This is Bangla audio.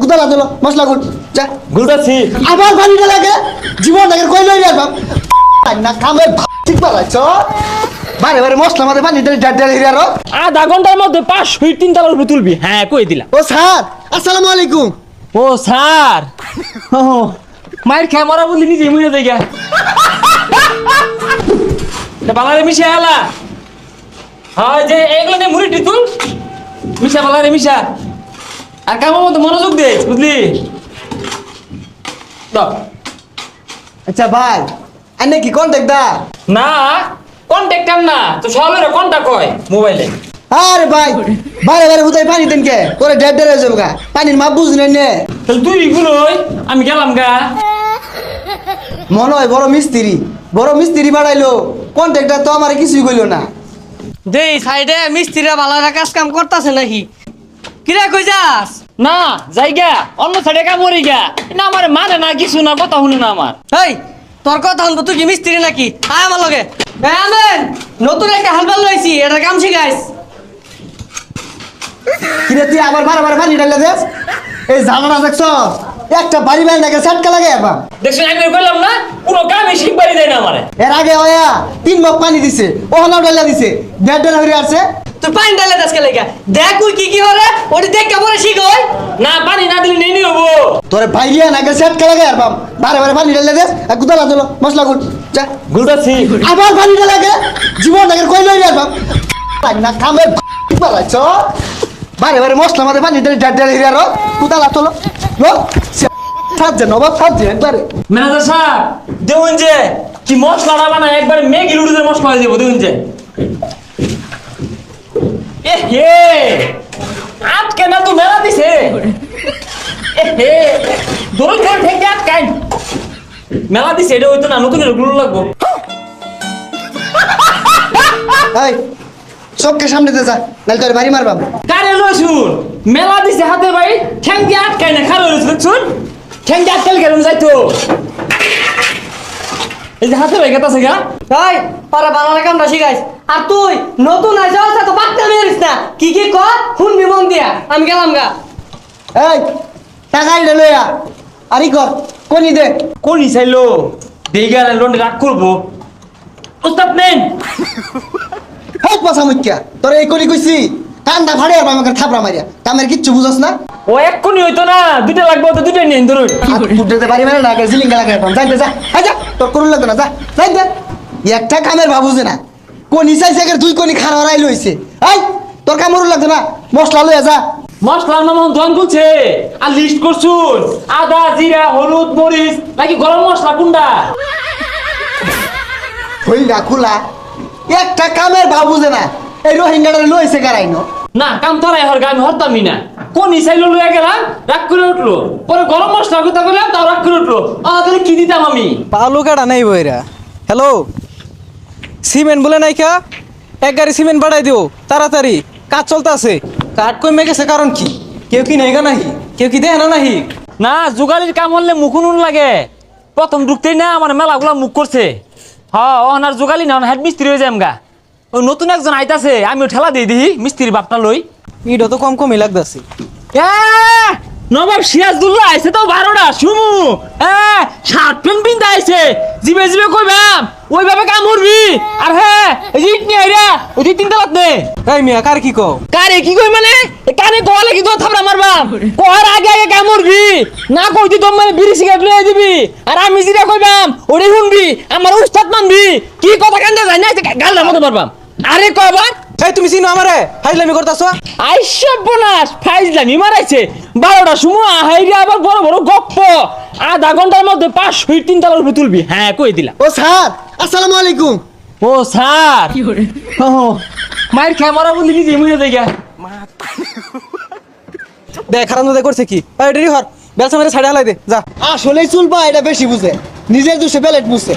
গুদালা দিল মশলা গুল যা গুলতাছি আবার পানিটা লাগে জীবন আগে কই লই যাবা না কামে ঠিক পালাইছ বারে বারে মশলা মাঝে পানি দিলে ডাড ডাড হিরারো আধা ঘন্টার মধ্যে 5 ফিট 3 তলার উপরে তুলবি হ্যাঁ কই দিলাম ও স্যার আসসালামু আলাইকুম ও স্যার ও মায়ের খেয়ে মরা বলি নিজে মুড়ে দেয় বালারে মিশা এলা হয় যে এগুলো নিয়ে মুড়ি তুল মিশা বালারে মিশা আর কামের মধ্যে মনোযোগ দে বুঝলি আচ্ছা ভাই আনে কি কন্টাক্ট দা না কন্টাক্টার না তো সবের কন্টাক্ট হয় মোবাইলে আরে ভাই বারে বারে বুঝাই পানি দেন কে তোরে ডেড ডেড হয়ে যাবে গা পানির মাপ বুঝলেন নে তাহলে তুই গুলোই আমি গেলাম গা মনে হয় বড় মিস্ত্রি বাড়াইলো কন্ট্রাক্টর তো আমার কিছুই কইলো না দেই সাইডে মিস্ত্রিরা ভালো কাজ কাম করতেছে নাকি কিরা কই যাস না জায়গা অন্য সাইডে কামড়ি গা না আমার মানে না কিছু না কথা শুনে না আমার এই তোর কথা শুনবো তুই কি মিস্ত্রি নাকি আয় আমার লগে আমেন নতুন একটা হালবাল লইছি এটা কাম শিখাইস কিরে তুই আবার বারে বারে পানি ঢালে দেস এই জামানা দেখছ একটা বাড়ি বাড়ি নাকি সাটকা লাগে এবার দেখছেন আমি কইলাম না কোনো কামই শিখবারই দেয় না আমারে এর আগে ওয়া 3 মগ পানি দিছে ওহনাও ঢালে দিছে ডেড ডেড হয়ে আছে তুই পানি ডালে দাসকে লাগা দেখ কই কি হরে ওটি দেখ কেমন শিখ হয় না পানি না দিলে নেই হবো তোরে বাইরিয়া নাকি সাটকা লাগে আর বাপ বারে বারে পানি ঢালে দেস গুদালা দিল মশলা গুল যা গুলতাছি আবার পানি ঢালে লাগে জীবন আগে কই লই আর বাপ না কামে পালাইছ বারে বারে মশলা মাঝে পানি দিলে ডেড ডেড হিরারো গুদালা তোলো লো সাজে নবাব সাজে একবারে ম্যানেজার সাহেব দেখুন যে কি মশলাটা বানায় একবার ম্যাগি লুডুদের মশলা হয়ে যাবো দেখুন যে এ হে আটকে না তো মেলা দিছে এ হে দোল করে ঠেকে আটকাই মেলা দিছে এটা হইতো না নতুন গুলো লাগবো এই চোখকে সামনে দে যা নাহলে তোর বাড়ি মারবাম কারে লই শুন মেলা দিছে হাতে ভাই ঠ্যাং দিয়ে আটকাই না খারো শুন ঠ্যাং দিয়ে আটকাল কেন যাইতো এই যে হাতে ভাই গেতাছে গা এই পারা ভালো কামটা শিখাইস আর তুই নতুন আইছস তো বাক্কা মেরিস না কি কর শুনবি মন দিয়া আমি গেলাম গা এই টাকা আইলে লইয়া আরি কর কোনি দে কোনি চাইলো দেইগা লোন রাগ করবো উস্তাদ নেন হোক পাছা মুখ্যা তোর এই কোনি কইছি কান্দা ফাড়ে আর আমাকে থাপড়া মারিয়া কামের কিচ্ছু বুঝছ না ও এক কোনি হইতো না দুইটা লাগবে তো দুইটা নিন ধরুন ফুটতে বাড়ি মানে না জিলিঙ্গা লাগাই পাম যাইতে যা আই যা তোর করুন লাগবে না যা যাইতে একটা কামের ভাবুছে না কোনি চাইছে এর দুই কোনি খার হারাই লইছে এই তোর কামড় লাগবে না মশলা লইয়া যা মশলার নাম দোকান খুলছে আর লিস্ট করছুন আদা জিরা হলুদ মরিচ নাকি গরম মশলা কোনটা হইলা খোলা একটা কামের ভাবুছে না এই রোহিঙ্গাটা লইছে গারাইনো না কাম তোরাই হর আমি হরতামই না কোনি চাইলো লইয়া গেলাম রাগ করে উঠলো পরে গরম মশলা কথা বললাম তাও রাগ করে উঠলো তাহলে কি দিতাম আমি পালু কাটা নাই বইরা হ্যালো সিমেন্ট বলে নাই কা এক গাড়ি সিমেন্ট বাড়াই দিও তাড়াতাড়ি কাজ চলতেছে কাঠ কমে গেছে কারণ কি কেউ কি নেই গা নাহি কেউ কি দেয় না নাহি না জোগালির কাম হলে মুখুন লাগে প্রথম ঢুকতেই না আমার মেলাগুলা মুখ করছে হ্যাঁ ওনার জোগালি না হেড মিস্ত্রি হয়ে যাম গা ওই নতুন একজন আইতাছে আমি ঠেলা দিয়ে দিই মিস্ত্রির বাপটা লই ইটা তো কম কমই লাগতেছে নবাব সিরাজদুল্লাহ আইছে তো 12টা শুমু শার্ট প্যান্ট পিনতে আইছে জিবে জিবে কইবাম ওইভাবে কাম করবি আর হ্যাঁ এই ইট নিয়ে আইরা ওই তিন তালাত নে এই মিয়া কার কি কও কারে কি কই মানে কানে কওয়া লাগি তো থাপড়া মারবাম কর আগে আগে কাম করবি না কইতি তো মানে বিড়ি সিগারেট লয়ে দিবি আর আমি যেটা কইবাম ওরে শুনবি আমার উস্তাদ মানবি কি কথা কান্দে যায় না গালটা মতো মারবাম আরে কয়বার এই তুমি চিনো আমারে ফাইজলামি করতাছো আইসব বোনাস ফাইজলামি মারাইছে 12টা সময় হাইরে আবার বড় বড় গপ্প আধা ঘন্টার মধ্যে 5 ফিট 3 তলার উপরে তুলবি হ্যাঁ কই দিলাম ও স্যার আসসালামু আলাইকুম ও স্যার ও মায়ের ক্যামেরা বলি নিজে মুড়ে দেয় দেখ খারাপ দে করছে কি এই ডেরি হর বেলসা মেরে ছাড়ে হালাই দে যা আসলেই চুলবা এটা বেশি বুঝে নিজের দোষে বেলেট বুঝে